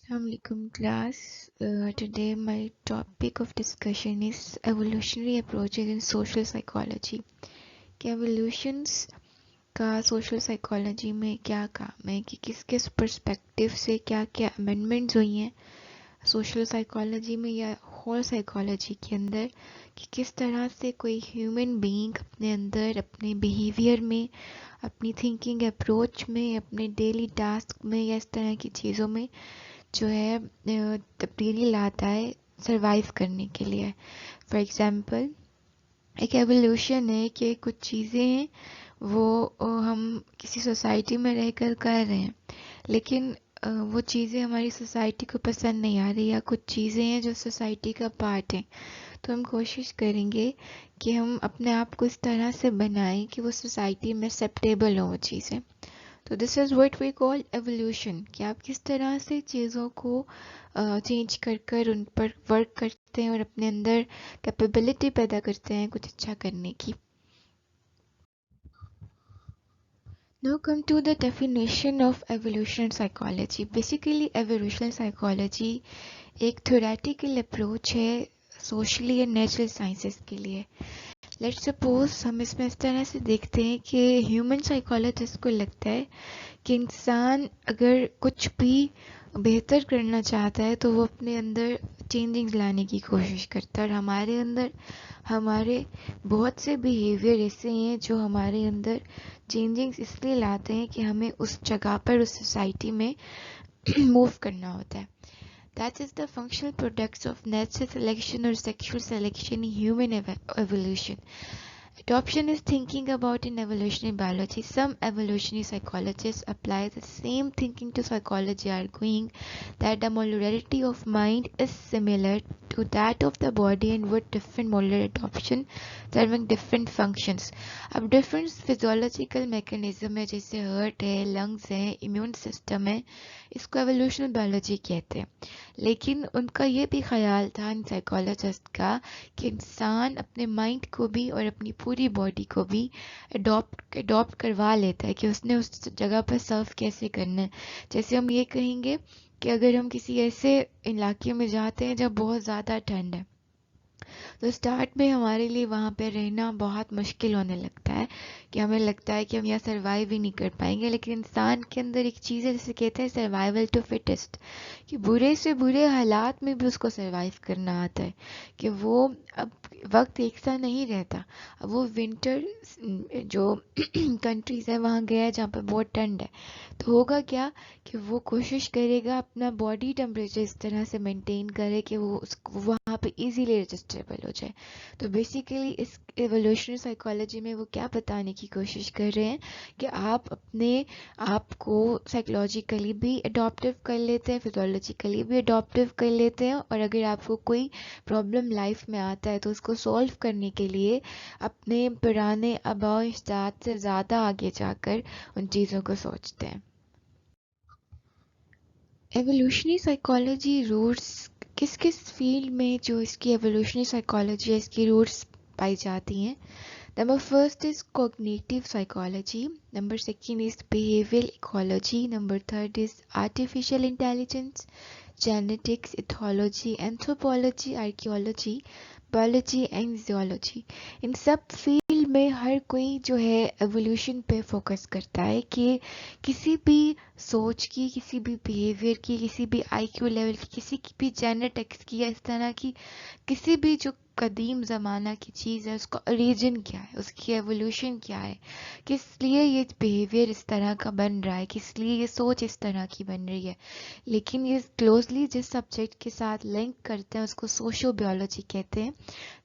Assalamualaikum class. Today my topic of discussion is evolutionary approaches in social psychology. कि evolutions का social psychology में क्या काम है, कि किस किस perspective से क्या क्या amendments हुई हैं social psychology में या whole psychology के अंदर, कि किस तरह से कोई human being अपने अंदर अपने behavior में, अपनी thinking approach में, अपने daily task में या इस तरह की चीज़ों में जो है तब्दीली लाता है सरवाइव करने के लिए. फॉर एग्ज़ाम्पल एक एवोल्यूशन है कि कुछ चीज़ें हैं वो हम किसी सोसाइटी में रहकर कर रहे हैं, लेकिन वो चीज़ें हमारी सोसाइटी को पसंद नहीं आ रही, या कुछ चीज़ें हैं जो सोसाइटी का पार्ट हैं. तो हम कोशिश करेंगे कि हम अपने आप को इस तरह से बनाएं कि वो सोसाइटी में एक्सेप्टेबल हो वो चीज़ें. तो this is what we call evolution, कि आप किस तरह से चीज़ों को चेंज कर कर उन पर वर्क करते हैं और अपने अंदर कैपेबिलिटी पैदा करते हैं कुछ अच्छा करने की. Now come to the definition of evolutionary psychology. Basically evolutionary psychology एक theoretical approach है socially and natural sciences के लिए. Let's suppose हम इसमें इस तरह से देखते हैं कि ह्यूमन साइकोलॉजिस्ट को लगता है कि इंसान अगर कुछ भी बेहतर करना चाहता है तो वो अपने अंदर चेंजिंग्स लाने की कोशिश करता है, और हमारे अंदर हमारे बहुत से बिहेवियर ऐसे हैं जो हमारे अंदर चेंजिंग्स इसलिए लाते हैं कि हमें उस जगह पर उस सोसाइटी में मूव करना होता है. That is the functional products of natural selection or sexual selection in human evolution. Adoption is thinking about in evolutionary biology. Some evolutionary psychologists apply the same thinking to psychology, arguing that the modularity of mind is similar to that of the body and with different modular adoption serving different functions. अब different physiological mechanism है, जैसे heart है, lungs है, immune system है, इसको evolutionary biology कहते हैं. लेकिन उनका ये भी ख्याल था इन साइकोलॉजिस्ट का कि इंसान अपने माइंड को भी और अपनी पूरी बॉडी को भी अडॉप्ट करवा लेता है कि उसने उस जगह पर सर्व कैसे करना है. जैसे हम ये कहेंगे कि अगर हम किसी ऐसे इलाके में जाते हैं जब बहुत ज़्यादा ठंड है, तो स्टार्ट में हमारे लिए वहाँ पे रहना बहुत मुश्किल होने लगता है, कि हमें लगता है कि हम यहाँ सर्वाइव ही नहीं कर पाएंगे. लेकिन इंसान के अंदर एक चीज़ है जिसे कहते हैं सर्वाइवल टू फिटेस्ट, कि बुरे से बुरे हालात में भी उसको सर्वाइव करना आता है, कि वो अब वक्त एक सा नहीं रहता. अब वो विंटर जो कंट्रीज़ है वहाँ गया है जहाँ पर बहुत ठंड है, तो होगा क्या कि वो कोशिश करेगा अपना बॉडी टेम्परेचर इस तरह से मेंटेन करे कि वो उसको वहाँ पे इजीली एडजस्टेबल हो जाए. तो बेसिकली इस एवोल्यूशनरी साइकोलॉजी में वो क्या बताने की कोशिश कर रहे हैं कि आप अपने आप को साइकोलॉजिकली भी अडॉप्टिव कर लेते हैं, फिजियोलॉजिकली भी अडॉप्टिव कर लेते हैं, और अगर आपको कोई प्रॉब्लम लाइफ में आता है तो उसको सॉल्व करने के लिए अपने पुराने आबाओ अजदाद से ज़्यादा आगे जाकर उन चीज़ों को सोचते हैं. एवोल्यूशनरी साइकोलॉजी रूट्स किस किस फील्ड में जो इसकी एवोल्यूशनरी साइकोलॉजी है इसकी रूट्स पाई जाती हैं. Number first is cognitive psychology, number second is behavioural ecology, number third is artificial intelligence, genetics, ethology, anthropology, archaeology, biology and geology. इन सब फील्ड में हर कोई जो है एवोल्यूशन पे फोकस करता है कि किसी भी सोच की, किसी भी बिहेवियर की, किसी भी आईक्यू लेवल की, किसी की भी जेनेटिक्स की, या इस तरह की किसी भी जो कदीम ज़माना की चीज़ है उसका ओरिजिन क्या है, उसकी एवोल्यूशन क्या है, किस लिए ये बिहेवियर इस तरह का बन रहा है, किस लिए ये सोच इस तरह की बन रही है. लेकिन ये क्लोजली जिस सब्जेक्ट के साथ लिंक करते हैं उसको सोशो बायोलॉजी कहते हैं,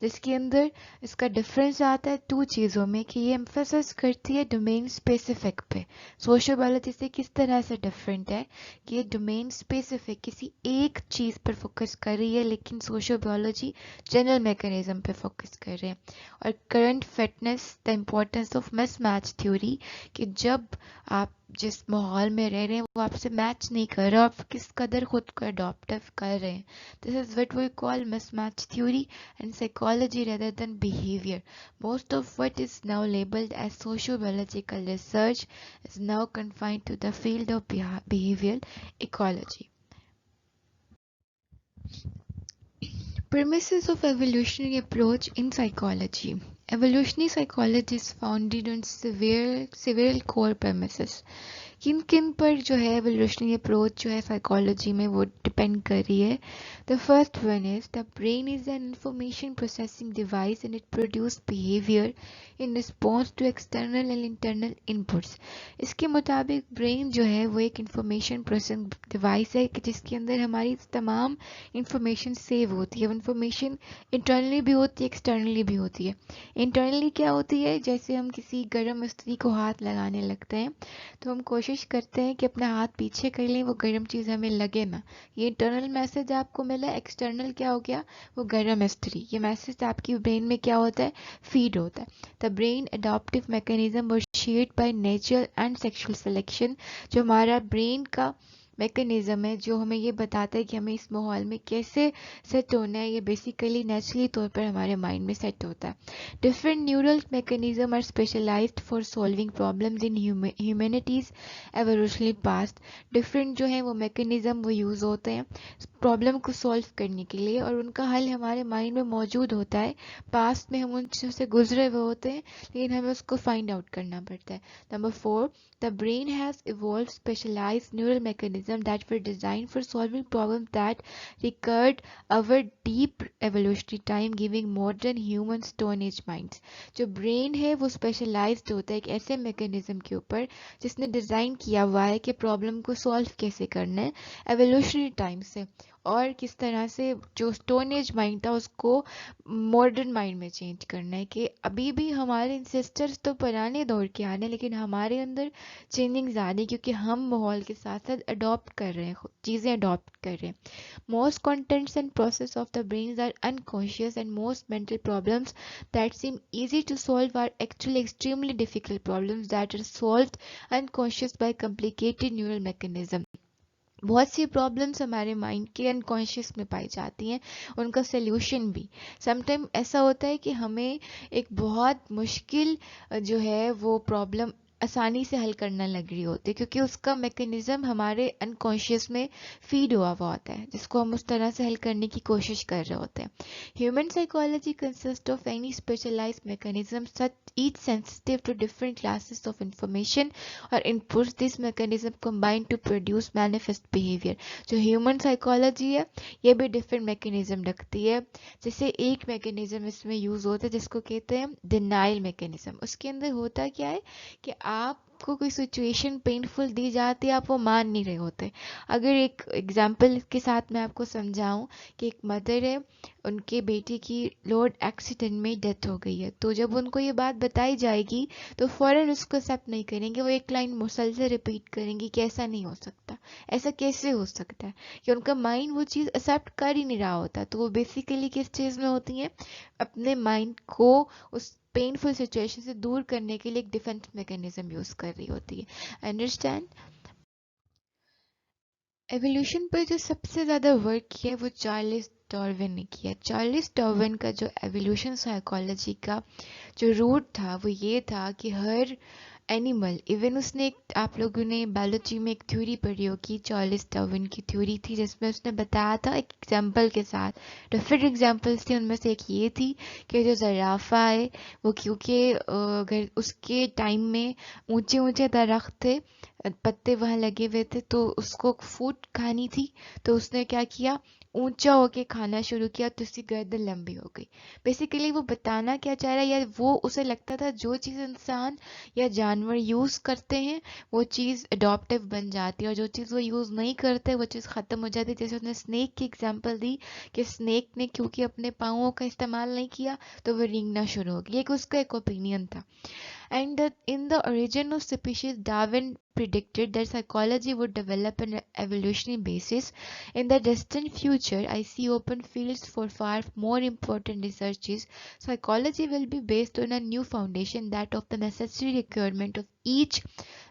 जिसके अंदर इसका डिफरेंस आता है टू चीज़ों में, कि ये एम्फेसिस करती है डोमेन स्पेसिफिक पे. सोशल बायोलॉजी से किस तरह से डिफरेंट है कि ये डोमेन स्पेसिफिक किसी एक चीज़ पर फोकस कर रही है, लेकिन सोशल बायोलॉजी जनरल मैकेनिज्म पे फोकस कर रहे हैं. और current fitness the importance of miss match theory, कि जब आप जिस माहौल में रह रहे हैं वो आपसे मैच नहीं कर रहा, आप किस कदर खुद को अडॉप्टिव कर रहे हैं. This is what we call mismatch theory and psychology rather than behavior. Most of what is now labeled as sociobiological research is now confined to the field of behavioral ecology. Premises of evolutionary approach in psychology. Evolutionary psychology is founded on several core premises. किन किन पर जो है evolutionary approach जो है psychology में वो depend कर रही है. The first one is the brain is an information processing device and it produce behaviour in response to external and internal inputs. इसके मुताबिक ब्रेन जो है वो एक इंफॉर्मेशन प्रोसेसिंग डिवाइस है कि जिसके अंदर हमारी तमाम इंफॉर्मेशन सेव होती है. इंफॉर्मेशन इंटरनली भी होती है, एक्सटर्नली भी होती है. इंटरनली क्या होती है, जैसे हम किसी गर्म स्त्री को हाथ लगाने लगते हैं तो हम कोशिश करते हैं कि अपना हाथ पीछे कर लें, वो गर्म चीज़ हमें लगे ना. ये इंटरनल मैसेज आपको मिला. एक्सटर्नल क्या हो गया, वो गर्म स्त्री. ये मैसेज आपकी ब्रेन में क्या होता है, फीड होता है. द ब्रेन अडॉप्टिव मैकेनिज्म और shared by natural and sexual selection. जो हमारा ब्रेन का मैकेनिज्म है जो हमें ये बताता है कि हमें इस माहौल में कैसे सेट होना है, ये बेसिकली नेचुरली तौर पर हमारे माइंड में सेट होता है. Different neural mechanism are specialised for solving problems in humanity's evolutionary past. Different जो है वो मैकेनिज्म वो यूज़ होते हैं प्रॉब्लम को सॉल्व करने के लिए, और उनका हल हमारे माइंड में मौजूद होता है. पास्ट में हम उन चीज़ों से गुजरे हुए होते हैं लेकिन हमें उसको फाइंड आउट करना पड़ता है. Number 4, the brain has evolved specialized neural mechanisms that were designed for solving problems that recurred over deep evolutionary time, giving modern human stone age minds. जो ब्रेन है वो स्पेशलाइज्ड होता है एक ऐसे मैकेनिज्म के ऊपर जिसने डिज़ाइन किया हुआ है कि प्रॉब्लम को सॉल्व कैसे करना है एवोल्यूशनरी टाइम से, और किस तरह से जो स्टोन एज माइंड था उसको मॉडर्न माइंड में चेंज करना है. कि अभी भी हमारे इंसेस्टर्स तो पुराने दौर के आ रहे हैं लेकिन हमारे अंदर चेंजिंग्स आ रही है क्योंकि हम माहौल के साथ साथ अडॉप्ट कर रहे हैं, चीज़ें अडॉप्ट कर रहे हैं. Most contents and process of the brains are unconscious and most mental problems that seem easy to solve are actually extremely difficult problems that are solved unconscious by complicated neural mechanism. बहुत सी problems हमारे mind के unconscious में पाई जाती हैं, उनका solution भी. Sometime ऐसा होता है कि हमें एक बहुत मुश्किल जो है वो प्रॉब्लम आसानी से हल करना लग रही होती है क्योंकि उसका मैकेनिज्म हमारे अनकॉन्शियस में फीड हुआ हुआ होता है जिसको हम उस तरह से हल करने की कोशिश कर रहे होते हैं. Human psychology consist of any specialised mechanism such each sensitive to different classes of information और inputs. This mechanism combine to produce manifest behaviour. जो ह्यूमन साइकोलॉजी है ये भी डिफरेंट मैकेनिज्म रखती है. जैसे एक मैकेनिज्म इसमें यूज होता है जिसको कहते हैं डिनाइल मैकेनिज्म. उसके अंदर होता क्या है कि आपको कोई सिचुएशन पेनफुल दी जाती है, आप वो मान नहीं रहे होते. अगर एक एग्जांपल के साथ मैं आपको समझाऊं कि एक मदर है, उनके बेटे की रोड एक्सीडेंट में डेथ हो गई है, तो जब उनको ये बात बताई जाएगी तो फ़ौरन उसको एक्सेप्ट नहीं करेंगे. वो एक लाइन मुसलसल रिपीट करेंगी कि ऐसा नहीं हो सकता, ऐसा कैसे हो सकता है, कि उनका माइंड वो चीज़ एक्सेप्ट कर ही नहीं रहा होता. तो वो बेसिकली किस चीज़ में होती हैं, अपने माइंड को उस पेनफुल सिचुएशन से दूर करने के लिए एक डिफेंस मैकेनिज्म यूज कर रही होती है. अंडरस्टैंड. एवोल्यूशन पर जो सबसे ज़्यादा वर्क किया है वो चार्ल्स डार्विन ने किया. चार्ल्स डार्विन का जो एवोल्यूशन साइकोलॉजी का जो रूट था वो ये था कि हर एनिमल, इवन उसने एक, आप लोगों ने बायोलॉजी में एक थ्योरी पढ़ी होगी, चार्ल्स डार्विन की थ्योरी थी जिसमें उसने बताया था एक एग्जांपल के साथ. डिफरेंट एग्जांपल्स थी, उनमें से एक ये थी कि जो ज़राफ़ा है वो क्योंकि अगर उसके टाइम में ऊंचे ऊंचे दरख्त थे, पत्ते वहाँ लगे हुए थे, तो उसको फूड खानी थी, तो उसने क्या किया, ऊंचा होके खाना शुरू किया तो उसकी गर्दन लंबी हो गई. बेसिकली वो बताना क्या चाह रहा है, या वो उसे लगता था जो चीज़ इंसान या जानवर यूज़ करते हैं वो चीज़ अडॉप्टिव बन जाती है और जो चीज़ वो यूज़ नहीं करते वो चीज़ ख़त्म हो जाती है. जैसे उसने स्नेक की एग्जांपल दी कि स्नेक ने क्योंकि अपने पाँवों का इस्तेमाल नहीं किया तो वो रेंगना शुरू हो गया. उसका एक ओपिनियन था. And in the origin of species, Darwin predicted that psychology would develop an evolutionary basis. In the distant future, I see open fields for far more important researches. Psychology will be based on a new foundation, that of the necessary requirement of each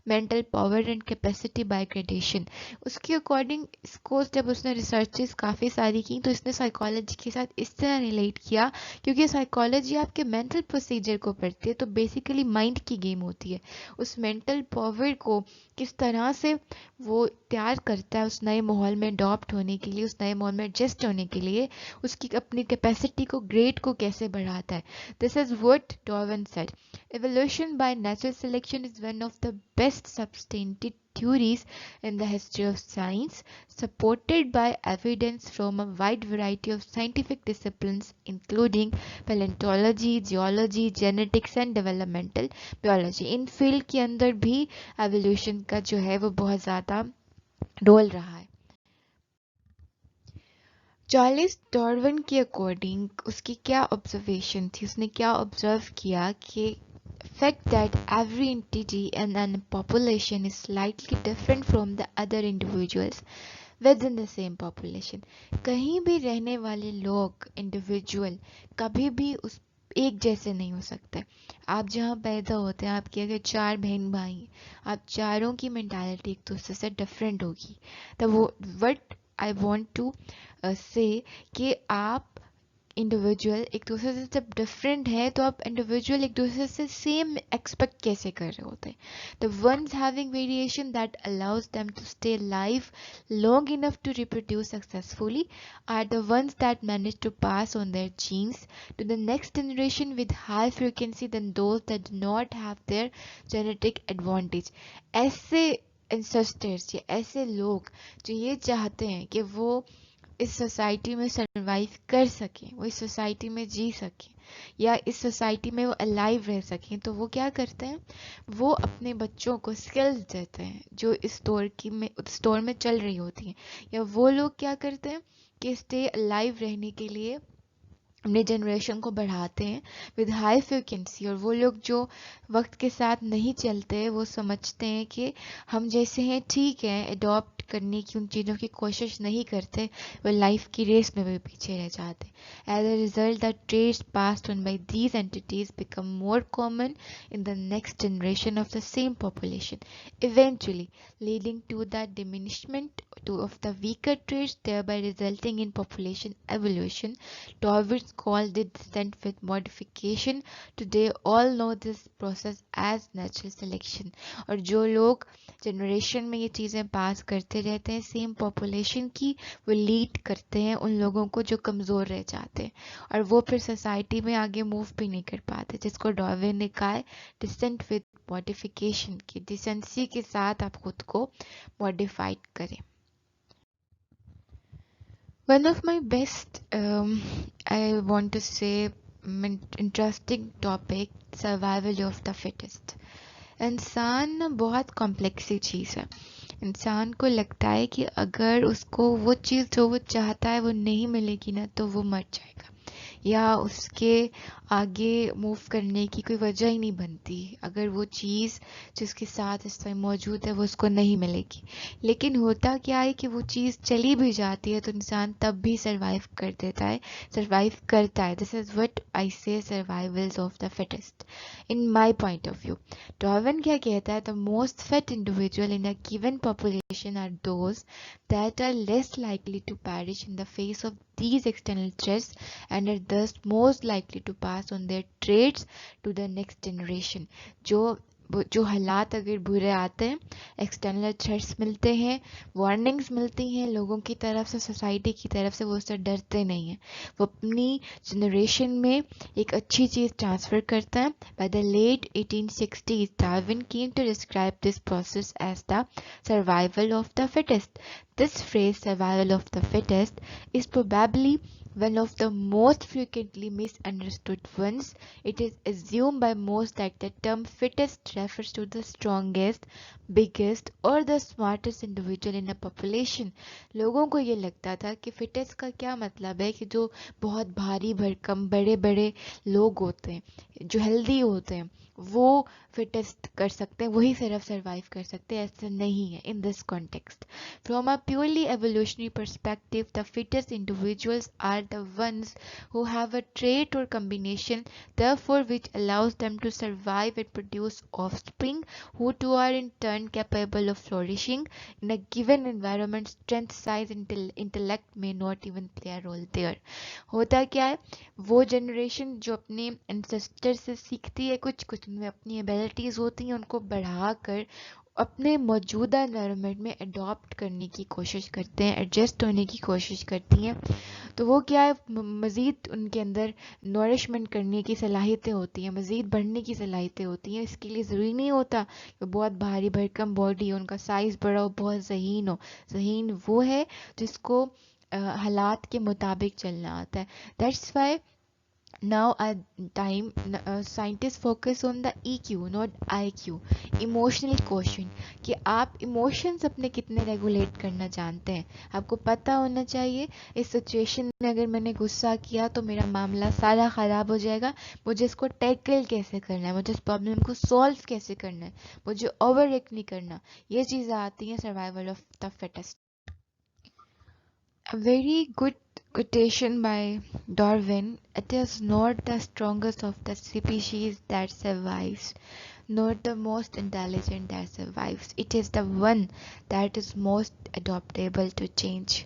mental power and capacity by gradation. उसके according इसको जब उसने researches काफ़ी सारी की तो इसने psychology के साथ इस तरह रिलेट किया, क्योंकि साइकोलॉजी आपके मेंटल प्रोसीजर को पढ़ती है, तो बेसिकली माइंड की गेम होती है. उस मेंटल पावर को किस तरह से वो तैयार करता है उस नए माहौल में अडॉप्ट होने के लिए, उस नए माहौल में एडजस्ट होने के लिए, उसकी अपनी कैपेसिटी को, ग्रेड को कैसे बढ़ाता है. This is what Darwin said. Evolution by natural selection is one of the best substantive theories in the history of science, supported by evidence from a wide variety of scientific disciplines including paleontology, geology, genetics and developmental biology. In field के अंदर भी evolution का जो है वो बहुत ज़्यादा role रहा है. चार्ल्स डार्विन के अकॉर्डिंग उसकी क्या ऑब्जर्वेशन थी, उसने क्या ऑब्जर्व किया कि fact that every entity in a population is slightly different from the other individuals within the same population. कहीं भी रहने वाले लोग, इंडिविजुअल, कभी भी उस एक जैसे नहीं हो सकते. आप जहाँ पैदा होते हैं, आपके अगर 4 बहन भाई हैं, आप चारों की मेंटालिटी एक दूसरे से डिफरेंट होगी. तो वो व्हाट आई वांट टू से कि आप इंडिविजुअल एक दूसरे से जब डिफरेंट है तो आप इंडिविजुअल एक दूसरे से सेम एक्सपेक्ट कैसे कर रहे होते हैं. The ones having variation that allows them to stay live long enough to reproduce successfully are the ones that manage to pass on their genes to the next generation with high frequency than those that do not have their genetic advantage. ऐसे ancestors या ऐसे लोग जो ये चाहते हैं कि वो इस सोसाइटी में सरवाइव कर सकें, वो इस सोसाइटी में जी सकें या इस सोसाइटी में वो अलाइव रह सकें, तो वो क्या करते हैं, वो अपने बच्चों को स्किल्स देते हैं जो इस स्टोर में चल रही होती हैं. या वो लोग क्या करते हैं कि स्टे अलाइव रहने के लिए अपने जनरेशन को बढ़ाते हैं विद हाई फ्रिक्वेंसी. और वो लोग जो वक्त के साथ नहीं चलते, वो समझते हैं कि हम जैसे हैं ठीक है, अडॉप्ट करने की उन चीज़ों की कोशिश नहीं करते, वो लाइफ की रेस में भी पीछे रह जाते. As a result the traits passed on by these entities become more common in the next generation of the same population, eventually leading to the diminishment of the weaker traits, thereby resulting in population evolution. Darwin called it descent with modification. Today all know this process as natural selection. और जो लोग generation में ये चीज़ें पास करते रहते हैं same population की, वो लीड करते हैं उन लोगों को जो कमज़ोर रह जाते हैं, और वो फिर सोसाइटी में आगे मूव भी नहीं कर पाते, जिसको डार्विन ने कहा है डिसेंट विद मॉडिफिकेशन, की डिसेंसी के साथ आप खुद को मॉडिफाइड करें. One of my best, I want to say, interesting topic, survival of the fittest. इंसान बहुत कॉम्प्लेक्स सी चीज़ है. इंसान को लगता है कि अगर उसको वो चीज़ जो वो चाहता है वो नहीं मिलेगी ना, तो वो मर जाएगा, या उसके आगे मूव करने की कोई वजह ही नहीं बनती अगर वो चीज़ जिसके साथ इस टाइम मौजूद है वो उसको नहीं मिलेगी. लेकिन होता क्या है कि वो चीज़ चली भी जाती है तो इंसान तब भी सर्वाइव कर देता है, सर्वाइव करता है. This is what I say survivals of the fittest in my point of view. Darwin क्या कहता है, the most fit individual in a given population are those that are less likely to perish in the face of these external threats and are thus most likely to pass on their traits to the next generation. जो हालात अगर बुरे आते हैं, external threats मिलते हैं, warnings मिलती हैं लोगों की तरफ से, सोसाइटी की तरफ से, वो उससे डरते नहीं हैं, वो अपनी जनरेशन में एक अच्छी चीज़ ट्रांसफ़र करता है. By the late 1860s Darwin came to describe this process as the survival of the fittest. This phrase, survival of the fittest, is probably one of the most frequently misunderstood ones. It is assumed by most that the term fittest refers to the strongest, biggest or the smartest individual in a population. लोगों को ये लगता था कि fittest का क्या मतलब है कि जो बहुत भारी भरकम बड़े बड़े लोग होते हैं, जो हेल्दी होते हैं, वो फिटेस्ट कर सकते हैं, वही सिर्फ सर्वाइव कर सकते हैं. ऐसा नहीं है in this context. From a purely evolutionary perspective, the fittest individuals are the ones who have a trait or combination, therefore which allows them to survive and produce offspring who too are in turn capable of flourishing in a given environment. Strength, size, intellect may not even play a role there. होता क्या है, वो generation जो अपने ancestor से सीखती है, कुछ कुछ उनमें अपनी एबिलिटीज़ होती हैं, उनको बढ़ा कर अपने मौजूदा एनवायरनमेंट में अडॉप्ट करने की कोशिश करते हैं, एडजस्ट होने की कोशिश करती हैं. तो वो क्या है, मज़ीद उनके अंदर नरिशमेंट करने की सलाहियतें होती हैं, मज़ीद बढ़ने की सलाहियतें होती हैं. इसके लिए ज़रूरी नहीं होता कि बहुत भारी भरकम बॉडी हो, उनका साइज़ बड़ा हो, बहुत ज़हीन हो. ज़हीन वो है जिसको हालात के मुताबिक चलना आता है. That's why now at time scientists focus on the EQ not IQ, emotional quotient, कि आप इमोशंस अपने कितने रेगुलेट करना जानते हैं. आपको पता होना चाहिए इस सिचुएशन में अगर मैंने गुस्सा किया तो मेरा मामला सारा ख़राब हो जाएगा, मुझे इसको टैकल कैसे करना है, मुझे इस प्रॉब्लम को सॉल्व कैसे करना है, मुझे ओवर रिएक्ट नहीं करना. ये चीज़ें आती हैं survival of the fittest. A very good quotation by Darwin: "It is not the strongest of the species that survives, nor the most intelligent that survives. It is the one that is most adaptable to change."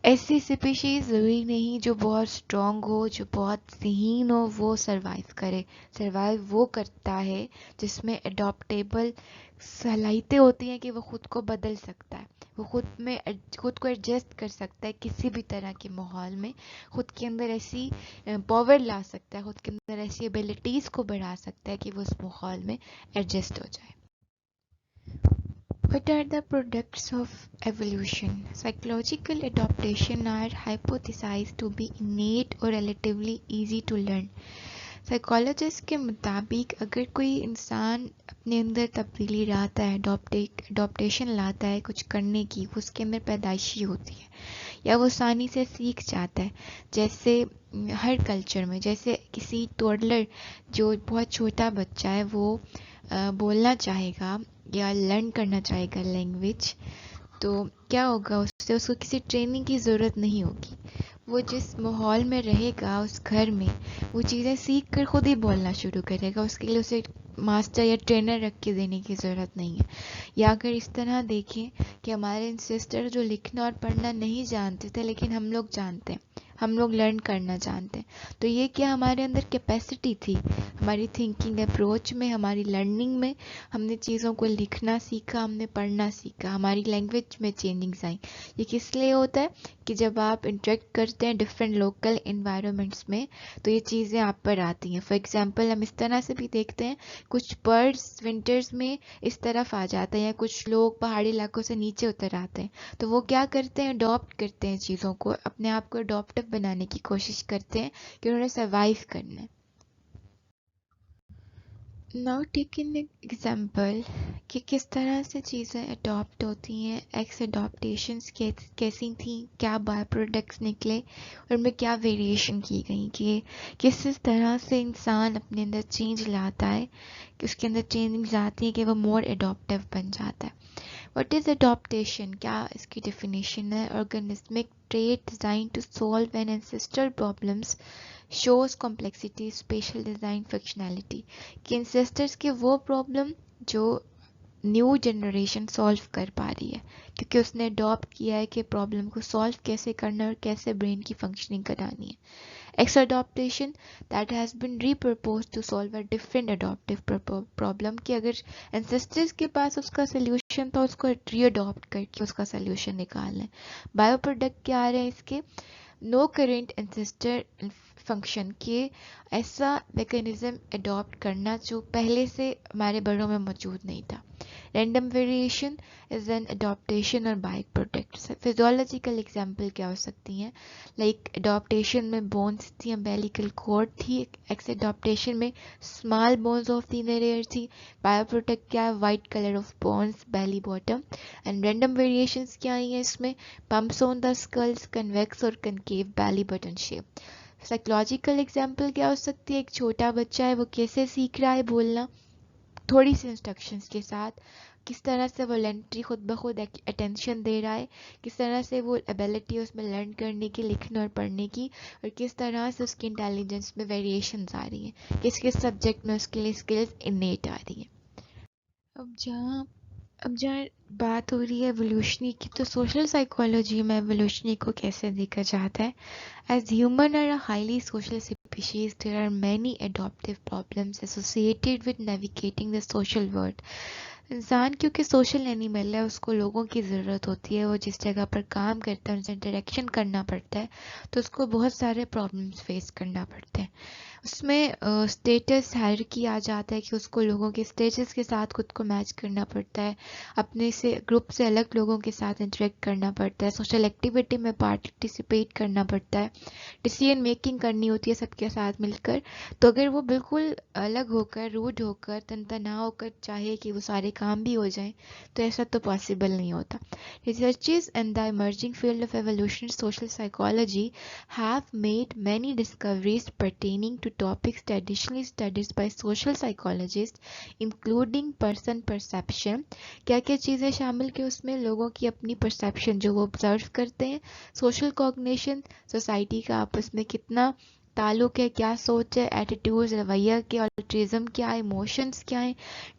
ऐसी species ज़रूरी नहीं जो बहुत strong हो, जो बहुत ज़हीन हो, वो सर्वाइव करे. सर्वाइव वो करता है जिसमें अडॉप्टेबल सलाहियतें होती हैं कि वो ख़ुद को बदल सकता है, वो खुद को एडजस्ट कर सकता है किसी भी तरह के माहौल में, ख़ुद के अंदर ऐसी पावर ला सकता है, ख़ुद के अंदर ऐसी एबिलिटीज़ को बढ़ा सकता है कि वो उस माहौल में एडजस्ट हो जाए. What are the products of evolution? Psychological adaptation are hypothesized to be innate or relatively easy to learn. Psychologist के मुताबिक अगर कोई इंसान अपने अंदर तब्दीली लाता है, अडॉप्टेशन लाता है कुछ करने की, वो उसके अंदर पैदाइशी होती है या वो आसानी से सीख जाता है. जैसे हर कल्चर में, जैसे किसी टोडलर जो बहुत छोटा बच्चा है, वो बोलना चाहेगा या लर्न करना चाहेगा लैंग्वेज, तो क्या होगा, उसको किसी ट्रेनिंग की ज़रूरत नहीं होगी. वो जिस माहौल में रहेगा उस घर में, वो चीज़ें सीख कर ख़ुद ही बोलना शुरू करेगा. उसके लिए उसे मास्टर या ट्रेनर रख के देने की ज़रूरत नहीं है. या अगर इस तरह देखें कि हमारे एंसेस्टर जो लिखना और पढ़ना नहीं जानते थे, लेकिन हम लोग जानते हैं, हम लोग लर्न करना जानते हैं, तो ये क्या हमारे अंदर कैपेसिटी थी, हमारी थिंकिंग अप्रोच में, हमारी लर्निंग में, हमने चीज़ों को लिखना सीखा, हमने पढ़ना सीखा, हमारी लैंग्वेज में चेंजिंग्स आई. ये किस लिए होता है कि जब आप इंटरेक्ट करते हैं डिफरेंट लोकल इन्वायरमेंट्स में, तो ये चीज़ें आप पर आती हैं. फॉर एग्जांपल हम इस तरह से भी देखते हैं, कुछ बर्ड्स विंटर्स में इस तरफ आ जाते हैं, कुछ लोग पहाड़ी इलाकों से नीचे उतर आते हैं, तो वो क्या करते हैं, अडॉप्ट करते हैं चीज़ों को, अपने आप को अडॉप्टिव बनाने की कोशिश करते हैं कि उन्होंने सर्वाइव करना है. नाउ टेक इन एग्जाम्पल कि किस तरह से चीज़ें अडॉप्ट होती हैं. एक्स अडॉप्टेशंस कैसी थी, क्या बाय प्रोडक्ट्स निकले और उनमें क्या वेरिएशन की गई, कि किस तरह से इंसान अपने अंदर चेंज लाता है, कि उसके अंदर चेंजिंग्स आती हैं कि वो मोर अडॉप्टिव बन जाता है. व्हाट इज़ अडॉप्टेशन, क्या इसकी डेफिनेशन है? Organismic trait design to solve an ancestral problems, shows complexity, special design, functionality, कि एंसेस्टर्स के वो प्रॉब्लम जो न्यू जनरेशन सॉल्व कर पा रही है, क्योंकि उसने अडॉप्ट किया है कि प्रॉब्लम को सॉल्व कैसे करना है और कैसे ब्रेन की फंक्शनिंग करानी है. X adaptation that has been repurposed to solve a different adaptive problem, कि अगर ancestors के पास उसका solution था, उसको रीअडॉप्ट करके उसका solution निकालना है. बायो प्रोडक्ट क्या आ रहे हैं इसके? नो करेंट एंसेस्टर फंक्शन, के ऐसा मैकेनिज्म अडॉप्ट करना जो पहले से हमारे बड़ों में मौजूद नहीं था. Random variation is an adaptation और बाइक प्रोडक्ट. फिजियोलॉजिकल एग्जांपल क्या हो सकती हैं, लाइक अडॉप्टेशन में बोन्स थी, अम्बिलिकल कॉर्ड थी. एक्स अडॉप्टेशन में small bones of the inner ear थी. बायो प्रोडक्ट क्या है, white colour of bones, belly bottom. And random variations क्या आई हैं इसमें, bumps on the skulls, convex और concave belly button shape. Psychological example क्या हो सकती है, एक छोटा बच्चा है, वो कैसे सीख रहा है बोलना, थोड़ी सी इंस्ट्रक्शंस के साथ, کس طرح سے والنٹری خود بخود اٹینشن دے رہا ہے, کس طرح سے وہ ایبیلٹی اس میں لرن کرنے کی, لکھنے اور پڑھنے کی, اور کس طرح سے اس کی انٹیلیجنس میں ویریشنز آ رہی ہیں, کس کس سبجیکٹ میں اس کے لیے اسکلز انیٹ آ رہی ہیں. اب جہاں بات ہو رہی ہے ایولیوشنی کی, تو سوشل سائیکالوجی میں ایولیوشنی کو کیسے دیکھا جاتا ہے. As human are a highly social species, there are many adaptive problems associated with navigating the social world. انسان کیونکہ سوشل اینیمل ہے, اس کو لوگوں کی ضرورت ہوتی ہے, وہ جس جگہ پر کام کرتا ہے ان سے انٹریکشن کرنا پڑتا ہے, تو اس کو بہت سارے پرابلمس فیس کرنا پڑتے ہیں. اس میں اسٹیٹس ہائرکی آ جاتا ہے کہ اس کو لوگوں کے اسٹیٹس کے ساتھ خود کو میچ کرنا پڑتا ہے, اپنے سے گروپ سے الگ لوگوں کے ساتھ انٹریکٹ کرنا پڑتا ہے, سوشل ایکٹیویٹی میں پارٹیسپیٹ کرنا پڑتا ہے, ڈیسیژن میکنگ کرنی ہوتی ہے سب کے ساتھ مل کر. تو اگر وہ بالکل الگ ہو کر, روڈ ہو کر, تنتنا ہو کر چاہے کہ وہ سارے کام بھی ہو جائیں, تو ایسا تو پاسبل نہیں ہوتا. Researches in the emerging field of evolution social psychology have made many discoveries pertaining to topics traditionally studied by social psychologists, including person perception. کیا کیا چیزیں شامل کہ اس میں لوگوں کی اپنی پرسیپشن جو وہ آبزرو کرتے ہیں, سوشل کوگنیشن, سوسائٹی کا آپس میں کتنا تعلق ہے, کیا سوچ ہے, ایٹیٹیوڈ, رویہ کے آلٹریزم کیا ہے, ایموشنس کیا ہیں,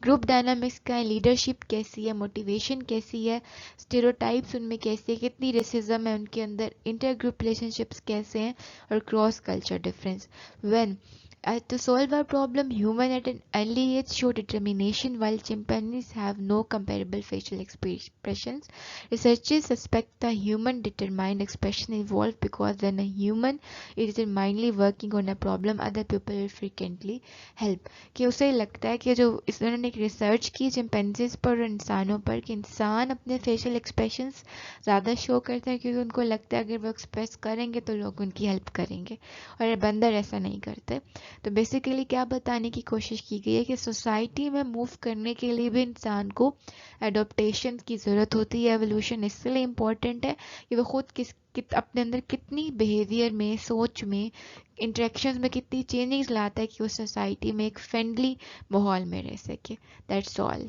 گروپ ڈائنامکس کیا ہے, لیڈرشپ کیسی ہے, موٹیویشن کیسی ہے, اسٹیریوٹائپس ان میں کیسی ہے, کتنی ریسزم ہے ان کے اندر, انٹر گروپ ریلیشن شپس کیسے ہیں, اور cross culture difference. When to solve our problem, human at an early age show determination while chimpanzees have no comparable facial expressions. Researchers suspect the human determined expression evolved because when a human is determinedly working on a problem, other people will frequently help. کہ اسے لگتا ہے کہ جو انہوں نے ایک research کی چمپینزیز پر اور انسانوں پر, کہ انسان اپنے فیشل ایکسپریشنس زیادہ شو کرتے ہیں کیونکہ ان کو لگتا ہے اگر وہ ایکسپریس کریں گے تو لوگ ان کی ہیلپ کریں گے, اور بندر ایسا نہیں کرتے. تو بیسیکلی کیا بتانے کی کوشش کی گئی ہے کہ سوسائٹی میں موو کرنے کے لیے بھی انسان کو اڈاپٹیشن کی ضرورت ہوتی ہے. ایولیوشن اس لیے امپورٹنٹ ہے کہ وہ خود اپنے اندر کتنی بیہیویئر میں, سوچ میں, انٹریکشنز میں کتنی چینجنگز لاتا ہے کہ وہ سوسائٹی میں ایک فرینڈلی ماحول میں رہ سکے. That's all.